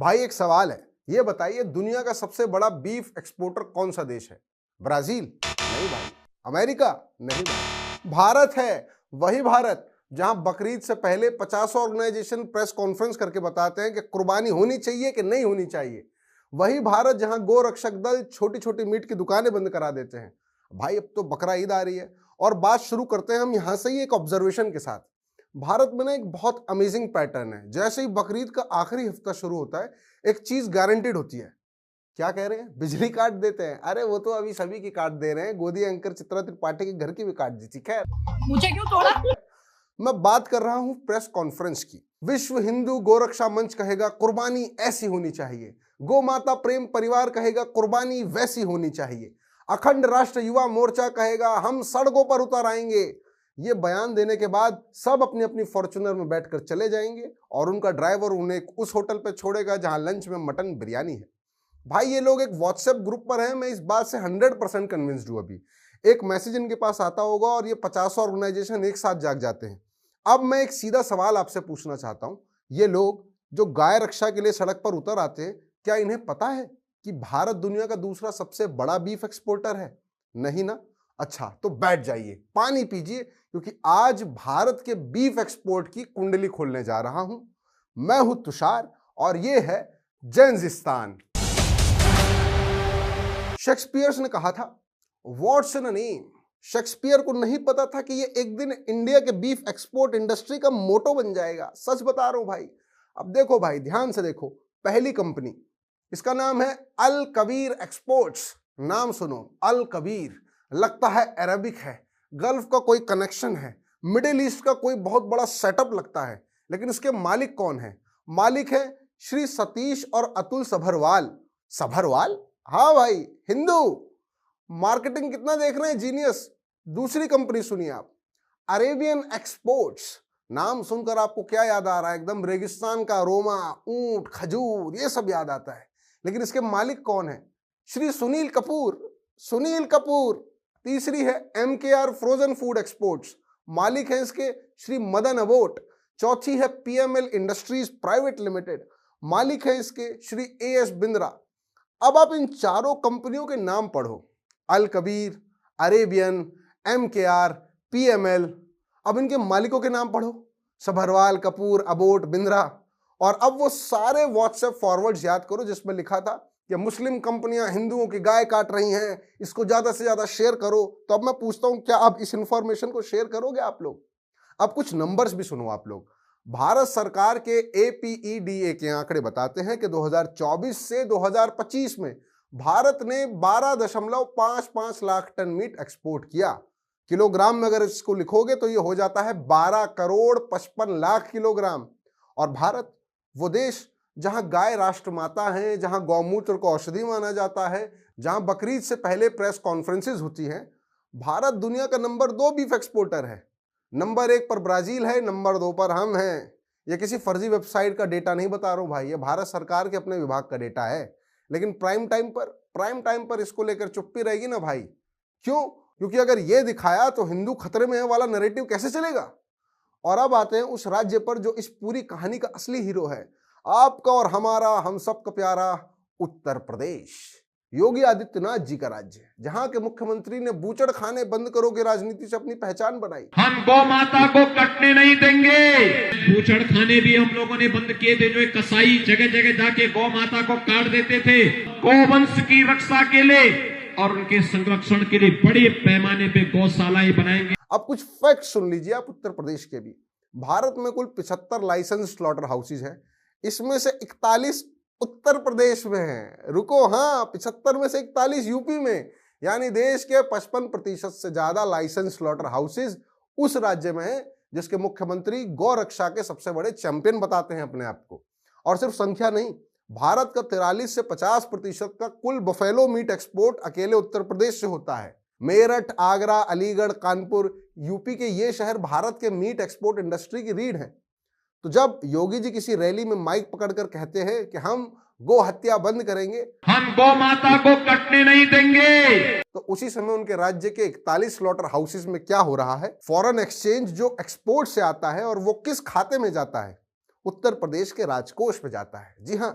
भाई एक सवाल है, ये बताइए दुनिया का सबसे बड़ा बीफ एक्सपोर्टर कौन सा देश है? ब्राजील? नहीं भाई। अमेरिका? नहीं भाई। भारत है। वही भारत जहां बकरीद से पहले 50 ऑर्गेनाइजेशन प्रेस कॉन्फ्रेंस करके बताते हैं कि कुर्बानी होनी चाहिए कि नहीं होनी चाहिए। वही भारत जहां गो रक्षक दल छोटी छोटी मीट की दुकानें बंद करा देते हैं। भाई अब तो बकरा ईद आ रही है और बात शुरू करते हैं हम यहां से ही एक ऑब्जर्वेशन के साथ। भारत में ना एक बहुत अमेजिंग पैटर्न है, जैसे ही बकरीद का आखिरी हफ्ता शुरू होता है एक चीज गारंटेड होती है। क्या कह रहे हैं? बिजली काट देते हैं। अरे वो तो अभी सभी की काट दे रहे हैं, गोदी एंकर चित्रा त्रिपाठी के घर की भी काट दी थी। खैर मुझे क्यों तोड़ा? मैं बात कर रहा हूं प्रेस कॉन्फ्रेंस की। विश्व हिंदू गोरक्षा मंच कहेगा कुर्बानी ऐसी होनी चाहिए, गो माता प्रेम परिवार कहेगा कुर्बानी वैसी होनी चाहिए, अखंड राष्ट्र युवा मोर्चा कहेगा हम सड़कों पर उतर आएंगे। ये बयान देने के बाद सब अपनी अपनी फॉर्च्यूनर में बैठकर चले जाएंगे और उनका ड्राइवर उन्हें उस होटल पे छोड़ेगा जहां लंच में मटन बिरयानी है। भाई ये लोग एक व्हाट्सएप ग्रुप पर हैं, मैं इस बात से 100% कन्विंस्ड हूं। अभी एक मैसेज इनके पास आता होगा और ये 50 ऑर्गेनाइजेशन एक साथ जाग जाते हैं। अब मैं एक सीधा सवाल आपसे पूछना चाहता हूं, ये लोग जो गाय रक्षा के लिए सड़क पर उतर आते हैं, क्या इन्हें पता है कि भारत दुनिया का दूसरा सबसे बड़ा बीफ एक्सपोर्टर है? नहीं ना? अच्छा तो बैठ जाइए, पानी पीजिए, क्योंकि आज भारत के बीफ एक्सपोर्ट की कुंडली खोलने जा रहा हूं। मैं हूं तुषार और ये है जेंजिस्तान। शेक्सपियर ने कहा था what's in a name. Shakespeare को नहीं पता था कि ये एक दिन इंडिया के बीफ एक्सपोर्ट इंडस्ट्री का मोटो बन जाएगा। सच बता रहा हूं भाई। अब देखो भाई, ध्यान से देखो, पहली कंपनी, इसका नाम है अल कबीर एक्सपोर्ट्स। नाम सुनो, अल कबीर, लगता है अरबिक है, गल्फ का कोई कनेक्शन है, मिडिल ईस्ट का कोई बहुत बड़ा सेटअप लगता है। लेकिन इसके मालिक कौन है? मालिक है श्री सतीश और अतुल सभरवाल। सभरवाल? हाँ भाई, हिंदू। मार्केटिंग कितना देख रहे हैं, जीनियस। दूसरी कंपनी सुनिए आप, अरेबियन एक्सपोर्ट्स। नाम सुनकर आपको क्या याद आ रहा है? एकदम रेगिस्तान का अरोमा, ऊंट, खजूर, ये सब याद आता है। लेकिन इसके मालिक कौन है? श्री सुनील कपूर। सुनील कपूर। तीसरी है MKR फ्रोजन फूड एक्सपोर्ट्स। मालिक है इसके श्री मदन अबोट। चौथी है PML इंडस्ट्रीज प्राइवेट लिमिटेड। मालिक है इसके श्री AS बिंद्रा। अब आप इन चारों कंपनियों के नाम पढ़ो, अल कबीर, अरेबियन, MKR, PML। अब इनके मालिकों के नाम पढ़ो, सभरवाल, कपूर, अबोट, बिंद्रा। और अब वो सारे व्हाट्सएप फॉरवर्ड्स याद करो जिसमें लिखा था कि मुस्लिम कंपनियां हिंदुओं की गाय काट रही हैं, इसको ज्यादा से ज्यादा शेयर करो। तो अब मैं पूछता हूं, क्या आप इस इंफॉर्मेशन को शेयर करोगे आप लोग? अब कुछ नंबर्स भी सुनो आप लोग। भारत सरकार के APEDA के आंकड़े बताते हैं कि 2024 से 2025 में भारत ने 12.55 लाख टन मीट एक्सपोर्ट किया। किलोग्राम में अगर इसको लिखोगे तो ये हो जाता है 12 करोड़ 55 लाख किलोग्राम। और भारत वो देश जहां गाय राष्ट्रमाता है, जहां गौमूत्र को औषधि माना जाता है, जहां बकरीद से पहले प्रेस कॉन्फ्रेंसेस होती हैं, भारत दुनिया का नंबर 2 बीफ एक्सपोर्टर है। नंबर 1 पर ब्राजील है, नंबर 2 पर हम हैं। ये किसी फर्जी वेबसाइट का डेटा नहीं बता रहा हूं भाई, ये भारत सरकार के अपने विभाग का डेटा है। लेकिन प्राइम टाइम पर इसको लेकर चुप्पी रहेगी ना भाई। क्यों? क्योंकि अगर ये दिखाया तो हिंदू खतरे में है वाला नैरेटिव कैसे चलेगा। और अब आते हैं उस राज्य पर जो इस पूरी कहानी का असली हीरो है, आपका और हमारा, हम सबका प्यारा उत्तर प्रदेश। योगी आदित्यनाथ जी का राज्य, जहां के मुख्यमंत्री ने बूचड़ खाने बंद करो की राजनीति से अपनी पहचान बनाई। हम गौ माता को कटने नहीं देंगे। बूचड़ खाने भी हम लोगों ने बंद किए थे, जो एक कसाई जगह जगह जाके गौ माता को काट देते थे। गौवंश की रक्षा के लिए और उनके संरक्षण के लिए बड़े पैमाने पे गौशालाएं बनाएंगे। अब कुछ फैक्ट सुन लीजिए आप उत्तर प्रदेश के भी। भारत में कुल 75 लाइसेंस स्लॉटर हाउसेज हैं, इसमें से 41 उत्तर प्रदेश में है। रुको, हाँ, 75 में से 41 यूपी में। यानी देश के 55% से ज्यादा लाइसेंस स्लॉटर हाउसेज उस राज्य में है जिसके मुख्यमंत्री गौ रक्षा के सबसे बड़े चैंपियन बताते हैं अपने आप को। और सिर्फ संख्या नहीं, भारत का 43 से 50% का कुल बफेलो मीट एक्सपोर्ट अकेले उत्तर प्रदेश से होता है। मेरठ, आगरा, अलीगढ़, कानपुर, यूपी के ये शहर भारत के मीट एक्सपोर्ट इंडस्ट्री की रीढ़ हैं। तो जब योगी जी किसी रैली में माइक पकड़कर कहते हैं कि हम गो हत्या बंद करेंगे, हम गौ माता को कटने नहीं देंगे, तो उसी समय उनके राज्य के 41 स्लॉटर हाउसेज में क्या हो रहा है? फॉरेन एक्सचेंज जो एक्सपोर्ट से आता है और वो किस खाते में जाता है? उत्तर प्रदेश के राजकोष में जाता है। जी हाँ,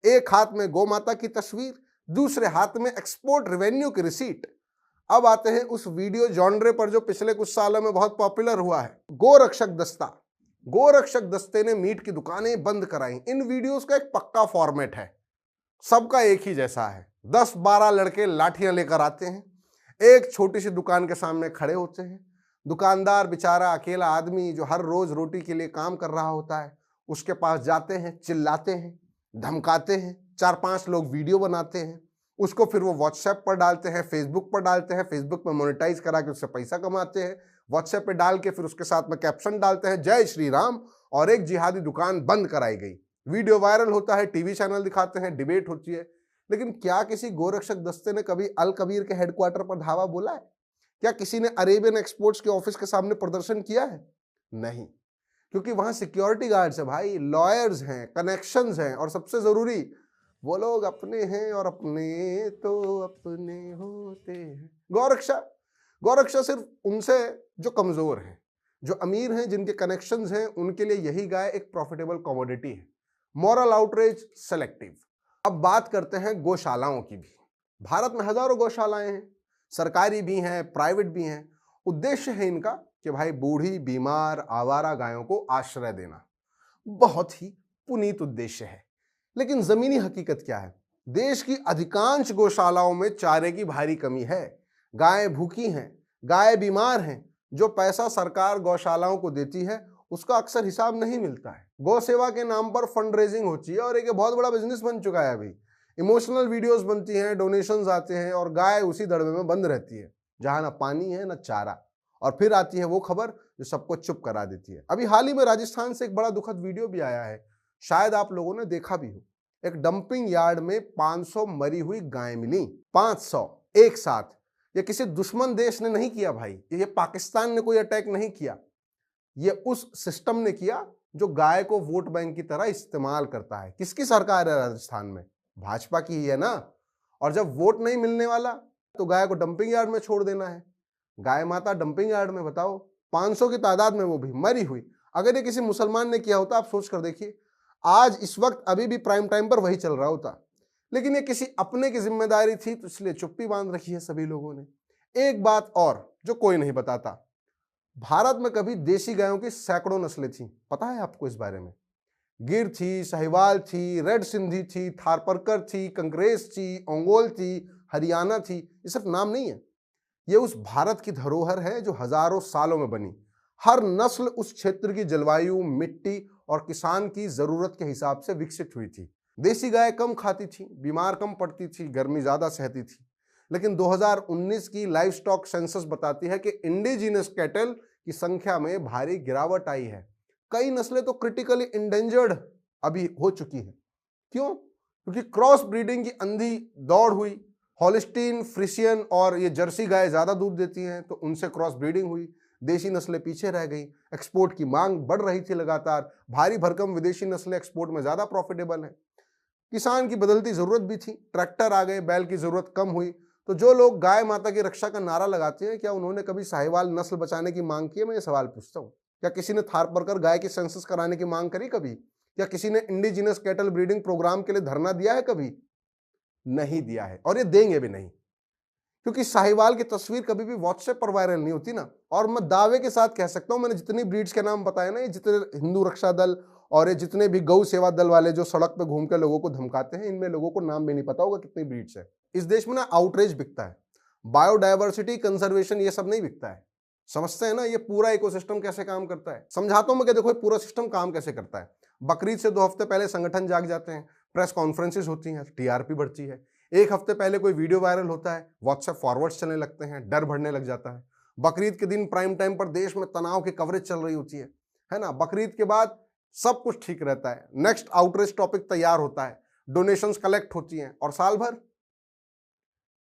एक हाथ में गौ माता की तस्वीर, दूसरे हाथ में एक्सपोर्ट रेवेन्यू की रिसीट। अब आते हैं उस वीडियो जॉनरे पर जो पिछले कुछ सालों में बहुत पॉपुलर हुआ है, गोरक्षक दस्ता। गोरक्षक दस्ते ने मीट की दुकानें बंद कराई। इन वीडियोस का एक पक्का फॉर्मेट है, सबका एक ही जैसा है। 10-12 लड़के लाठियां लेकर आते हैं, एक छोटी सी दुकान के सामने खड़े होते हैं। दुकानदार बेचारा अकेला आदमी जो हर रोज रोटी के लिए काम कर रहा होता है, उसके पास जाते हैं, चिल्लाते हैं, धमकाते हैं। 4-5 लोग वीडियो बनाते हैं, उसको फिर वो व्हाट्सएप पर डालते हैं, फेसबुक पर डालते हैं, फेसबुक पर मोनेटाइज करा के उससे पैसा कमाते हैं, व्हाट्सएप पे डाल के फिर उसके साथ में कैप्शन डालते हैं, जय श्री राम, और एक जिहादी दुकान बंद कराई गई। वीडियो वायरल होता है, टीवी चैनल दिखाते हैं, डिबेट होती है। लेकिन क्या किसी गोरक्षक दस्ते ने कभी अल कबीर के हेडक्वार्टर पर धावा बोला है? क्या किसी ने अरेबियन एक्सपोर्ट्स के ऑफिस के सामने प्रदर्शन किया है? नहीं, क्योंकि वहां सिक्योरिटी गार्ड्स है भाई, लॉयर्स हैं, कनेक्शंस हैं, और सबसे जरूरी वो लोग अपने हैं और अपने तो अपने होते हैं। गौरक्षा सिर्फ उनसे जो कमजोर हैं, जो अमीर हैं, जिनके कनेक्शंस हैं, उनके लिए यही गाय एक प्रॉफिटेबल कमोडिटी है। Moral outreach selective. अब बात करते हैं गौशालाओं की भी। भारत में हजारों गौशालाएं हैं, सरकारी भी हैं, प्राइवेट भी हैं। उद्देश्य है इनका कि भाई बूढ़ी, बीमार, आवारा गायों को आश्रय देना। बहुत ही पुनीत उद्देश्य है। लेकिन जमीनी हकीकत क्या है? देश की अधिकांश गौशालाओं में चारे की भारी कमी है। गायें भूखी हैं, गायें बीमार हैं। जो पैसा सरकार गौशालाओं को देती है उसका अक्सर हिसाब नहीं मिलता है। गौ सेवा के नाम पर फंड रेजिंग होती है और एक बहुत बड़ा बिजनेस बन चुका है अभी। इमोशनल वीडियोस बनती हैं, डोनेशंस आते हैं और गाय उसी दड़बे में बंद रहती है जहां ना पानी है ना चारा। और फिर आती है वो खबर जो सबको चुप करा देती है। अभी हाल ही में राजस्थान से एक बड़ा दुखद वीडियो भी आया है, शायद आप लोगों ने देखा भी हो। एक डंपिंग यार्ड में 500 मरी हुई गायें मिली। 500 एक साथ। ये किसी दुश्मन देश ने नहीं किया भाई, ये पाकिस्तान ने कोई अटैक नहीं किया, ये उस सिस्टम ने किया जो गाय को वोट बैंक की तरह इस्तेमाल करता है। किसकी सरकार है राजस्थान में? भाजपा की ही है ना। और जब वोट नहीं मिलने वाला तो गाय को डंपिंग यार्ड में छोड़ देना है। गाय माता डंपिंग यार्ड में, बताओ 500 की तादाद में, वो भी मरी हुई। अगर ये किसी मुसलमान ने किया होता, आप सोच कर देखिए, आज इस वक्त अभी भी प्राइम टाइम पर वही चल रहा होता। लेकिन ये किसी अपने की जिम्मेदारी थी तो इसलिए चुप्पी बांध रखी है सभी लोगों ने। एक बात और जो कोई नहीं बताता, भारत में कभी देसी गायों की सैकड़ों नस्लें थी। पता है आपको इस बारे में? गिर थी, साहिवाल थी, रेड सिंधी थी, थारपरकर थी, कंग्रेस थी, ओंगोल थी, हरियाणा थी। ये सिर्फ नाम नहीं है, ये उस भारत की धरोहर है जो हजारों सालों में बनी। हर नस्ल उस क्षेत्र की जलवायु, मिट्टी और किसान की जरूरत के हिसाब से विकसित हुई थी। देसी गाय कम खाती थी, बीमार कम पड़ती थी, गर्मी ज्यादा सहती थी। लेकिन 2019 की लाइव स्टॉक सेंसस बताती है कि इंडिजिनस कैटल की संख्या में भारी गिरावट आई है। कई नस्लें तो क्रिटिकली इंडेंजर्ड अभी हो चुकी हैं। क्यों? क्योंकि क्रॉस ब्रीडिंग की अंधी दौड़ हुई। हॉलिस्टीन, फ्रिशियन और ये जर्सी गाय ज्यादा दूध देती हैं तो उनसे क्रॉस ब्रीडिंग हुई, देशी नस्लें पीछे रह गई। एक्सपोर्ट की मांग बढ़ रही थी लगातार। भारी भरकम विदेशी नस्लें एक्सपोर्ट में ज्यादा प्रॉफिटेबल हैं। किसान की बदलती जरूरत भी थी, ट्रैक्टर आ गए, बैल की जरूरत कम हुई। तो जो लोग गाय माता की रक्षा का नारा लगाते हैं, क्या उन्होंने कभी साहिवाल नस्ल बचाने की मांग की है? मैं ये सवाल पूछता हूँ। क्या किसी ने थारपरकर गाय की सेंसस कराने की मांग करी कभी? क्या किसी ने इंडिजिनस कैटल ब्रीडिंग प्रोग्राम के लिए धरना दिया है कभी? नहीं दिया है, और ये देंगे भी नहीं, क्योंकि साहिवाल की तस्वीर कभी भी व्हाट्सएप पर वायरल नहीं होती ना। और मैं दावे के साथ कह सकता हूं, मैंने जितनी ब्रीड्स के नाम बताए ना, ये जितने हिंदू रक्षा दल और ये जितने भी गौ सेवा दल वाले जो सड़क पे घूम के लोगों को धमकाते हैं, इनमें लोगों को नाम भी नहीं पता होगा कितनी ब्रीड्स है। इस देश में ना आउटरीच बिकता है, बायोडायवर्सिटी, कंजर्वेशन, ये सब नहीं बिकता है। समझते हैं ना ये पूरा इकोसिस्टम कैसे काम करता है? समझाता हूं मैं कि देखो ये पूरा सिस्टम काम कैसे करता है। बकरीद से 2 हफ्ते पहले संगठन जाग जाते हैं, प्रेस कॉन्फ्रेंसेस होती हैं, टीआरपी बढ़ती है। 1 हफ्ते पहले कोई वीडियो वायरल होता है, व्हाट्सएप फॉरवर्ड्स चलने लगते हैं, डर बढ़ने लग जाता है। बकरीद के दिन प्राइम टाइम पर देश में तनाव की कवरेज चल रही होती है ना। बकरीद के बाद सब कुछ ठीक रहता है, नेक्स्ट आउटरीच टॉपिक तैयार होता है, डोनेशंस कलेक्ट होती हैं और साल भर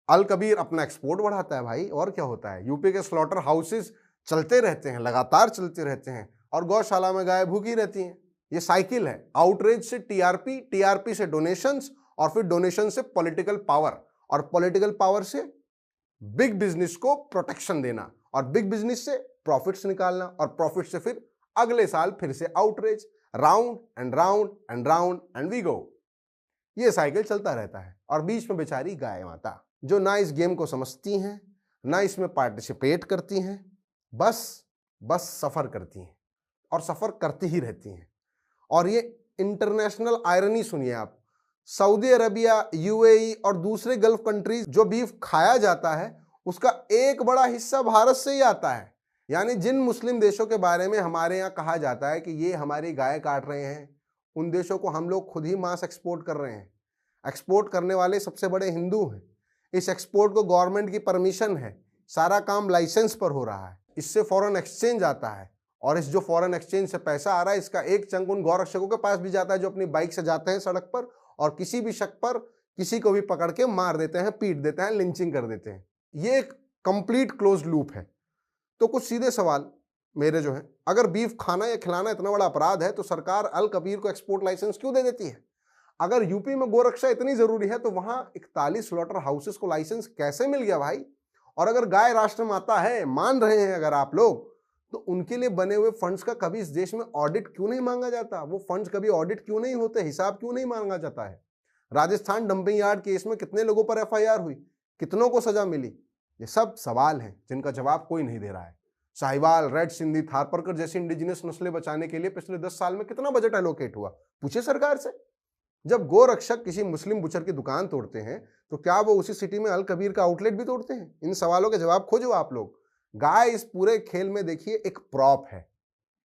अल कबीर अपना एक्सपोर्ट बढ़ाता है भाई। और क्या होता है? यूपी के स्लॉटर हाउसेस चलते रहते हैं, लगातार चलते रहते हैं, और गौशाला में गाय भूखी रहती हैं। ये साइकिल है, आउटरीच से टीआरपी, टीआरपी से डोनेशंस, और फिर डोनेशन से पॉलिटिकल पावर, और पॉलिटिकल पावर से बिग बिजनेस को प्रोटेक्शन देना, और बिग बिजनेस से प्रॉफिट्स निकालना, और प्रॉफिट से फिर अगले साल फिर से outreach, round and round and round and we go. ये साइकिल चलता रहता है और बीच में बेचारी गाय माता जो ना इस गेम को समझती हैं, ना इसमें पार्टिसिपेट करती हैं, बस सफर करती हैं और सफर करती ही रहती हैं। और ये इंटरनेशनल आयरनी सुनिए आप, सऊदी अरबिया, यूएई और दूसरे गल्फ कंट्रीज जो बीफ खाया जाता है उसका एक बड़ा हिस्सा भारत से ही आता है। यानी जिन मुस्लिम देशों के बारे में हमारे यहाँ कहा जाता है कि ये हमारी गाय काट रहे हैं, उन देशों को हम लोग खुद ही मांस एक्सपोर्ट कर रहे हैं। एक्सपोर्ट करने वाले सबसे बड़े हिंदू हैं। इस एक्सपोर्ट को गवर्नमेंट की परमिशन है, सारा काम लाइसेंस पर हो रहा है, इससे फॉरेन एक्सचेंज आता है और इस जो फॉरेन एक्सचेंज से पैसा आ रहा है इसका एक चंक उन गौरक्षकों के पास भी जाता है जो अपनी बाइक से जाते हैं सड़क पर और किसी भी शक पर किसी को भी पकड़ के मार देते हैं, पीट देते हैं, लिंचिंग कर देते हैं। ये एक कंप्लीट क्लोज लूप है। तो कुछ सीधे सवाल मेरे जो है, अगर बीफ खाना या खिलाना इतना बड़ा अपराध है तो सरकार अल कबीर को एक्सपोर्ट लाइसेंस क्यों दे देती है? अगर यूपी में गोरक्षा इतनी जरूरी है तो वहां 41 स्लॉटर हाउसेस को लाइसेंस कैसे मिल गया भाई? और अगर गाय राष्ट्र माता है, मान रहे हैं अगर आप लोग, तो उनके लिए बने हुए फंड्स का कभी इस देश में ऑडिट क्यों नहीं मांगा जाता? वो फंड्स कभी ऑडिट क्यों नहीं होते? हिसाब क्यों नहीं मांगा जाता है? राजस्थान डंपिंग यार्ड केस में कितने लोगों पर एफआईआर हुई, कितनों को सजा मिली? ये सब सवाल हैं जिनका जवाब कोई नहीं दे रहा है। साहिवाल, रेड सिंधी, थारपारकर जैसी इंडिजिनस नस्लें बचाने के लिए पिछले 10 साल में कितना बजट एलोकेट हुआ? पूछे सरकार से। जब गोरक्षक किसी मुस्लिम बुचर की दुकान तोड़ते हैं तो क्या वो उसी सिटी में अल कबीर का आउटलेट भी तोड़ते हैं? इन सवालों के जवाब खोजो आप लोग। गाय इस पूरे खेल में देखिए एक प्रॉप है,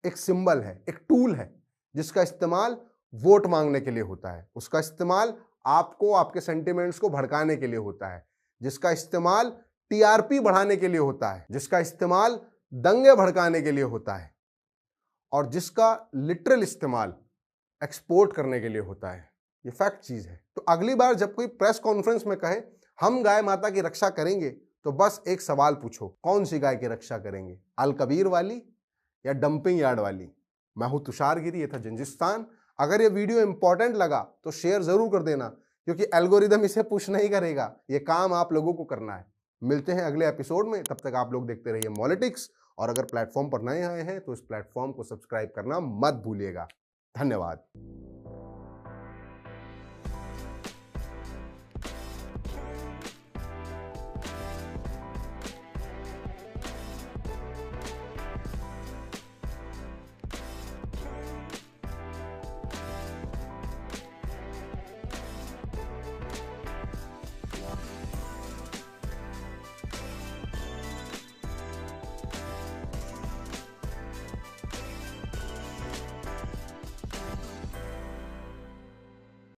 एक सिंबल है, एक टूल है जिसका इस्तेमाल वोट मांगने के लिए होता है, उसका इस्तेमाल आपको आपके सेंटिमेंट्स को भड़काने के लिए होता है, जिसका इस्तेमाल टीआरपी बढ़ाने के लिए होता है, जिसका इस्तेमाल दंगे भड़काने के लिए होता है और जिसका लिटरल इस्तेमाल एक्सपोर्ट करने के लिए होता है। ये फैक्ट चीज है। तो अगली बार जब कोई प्रेस कॉन्फ्रेंस में कहे हम गाय माता की रक्षा करेंगे तो बस एक सवाल पूछो, कौन सी गाय की रक्षा करेंगे? अल कबीर वाली या डंपिंग यार्ड वाली? मैं हूं तुषार गिरी, ये था जंजिस्तान। अगर ये वीडियो इंपॉर्टेंट लगा तो शेयर जरूर कर देना क्योंकि एल्गोरिदम इसे पुश नहीं करेगा, ये काम आप लोगों को करना है। मिलते हैं अगले एपिसोड में, तब तक आप लोग देखते रहिए मॉलिटिक्स और अगर प्लेटफॉर्म पर नए आए हैं तो इस प्लेटफॉर्म को सब्सक्राइब करना मत भूलिएगा। धन्यवाद।